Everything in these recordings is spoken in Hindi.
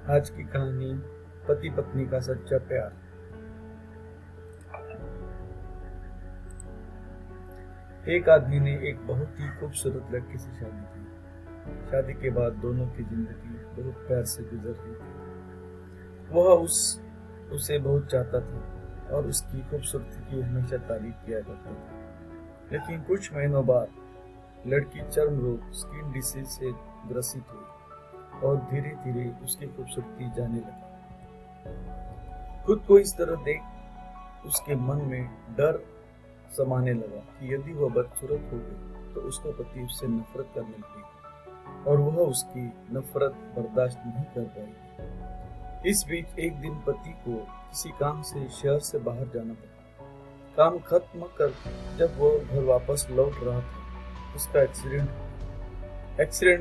आज की कहानी पति पत्नी का सच्चा प्यार। एक आदमी ने एक बहुत ही खूबसूरत लड़की से शादी की। शादी के बाद दोनों की जिंदगी बहुत प्यार से गुजर रही थी। वह उसे बहुत चाहता था और उसकी खूबसूरती की हमेशा तारीफ किया करता था। लेकिन कुछ महीनों बाद लड़की चर्म रोग स्किन डिसीज से ग्रसित हुई और धीरे धीरे उसकी खूबसूरती जाने लगी। खुद को इस तरह देख उसके मन में डर समाने लगा कि यदि वह बदसूरत हो गई तो उसका पति उससे नफरत करने लगेगा और वह उसकी नफरत बर्दाश्त नहीं कर पाएगी। इस बीच एक दिन पति को किसी काम से शहर से बाहर जाना पड़ा। काम खत्म कर जब वह घर वापस लौट रहा था, उसका एक्सीडेंट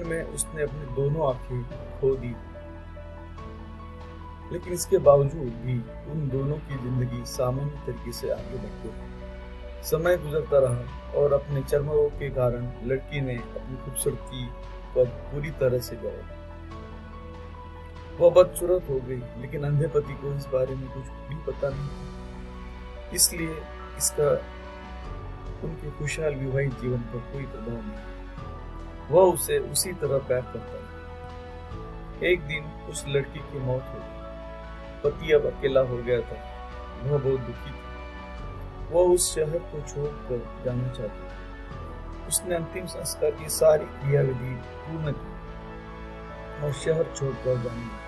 में उसने अपनी दोनों आंखें खो दी। लेकिन इसके बावजूद भी उन दोनों की जिंदगी सामान्य तरीके से आगे बढ़ती रही। समय गुजरता रहा और अपने चर्म रोग के कारण लड़की ने अपनी खूबसूरती पर पूरी तरह से गवा दी। वह बदसूरत हो गई, लेकिन अंधे पति को इस बारे में कुछ भी पता नहीं था। इसलिए इसका उनके खुशहाल विवाहित जीवन पर कोई प्रभाव नहीं। वह उसे उसी तरह प्यार करता था। एक दिन उस लड़की की मौत हो गई। पति अब अकेला हो गया था। वह बहुत दुखी था। वह उस शहर को छोड़कर जाना चाहता था। उसने अंतिम संस्कार की सारी क्रियाविधि पूर्ण की और शहर छोड़कर जाने लगा।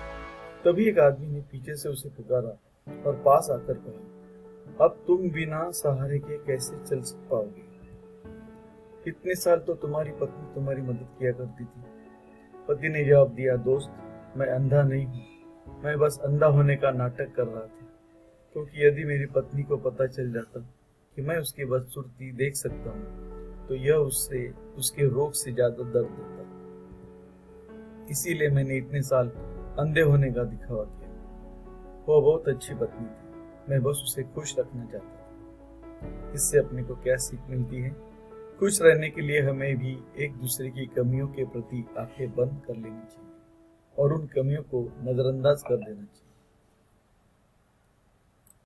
तभी एक आदमी ने पीछे से उसे पुकारा और पास आकर कहा, अब तुम बिना सहारे के कैसे चल पाओगे? इतने साल तो तुम्हारी पत्नी तुम्हारी मदद किया करती थी। पति ने जवाब दिया, दोस्त, मैं अंधा नहीं हूँ। मैं बस अंधा होने का नाटक कर रहा था, क्योंकि यदि मेरी पत्नी को पता चल जाता कि मैं उसकी बदसूरती देख सकता हूँ तो यह उससे उसके रोग से ज्यादा दर्द देता। इसीलिए मैंने इतने साल अंधे होने का दिखावा किया। वह बहुत अच्छी पत्नी थी। मैं बस उसे खुश रखना चाहता था। इससे अपने को क्या सीख मिलती है? खुश रहने के लिए हमें भी एक दूसरे की कमियों के प्रति आंखें बंद कर लेनी चाहिए और उन कमियों को नजरअंदाज कर देना चाहिए।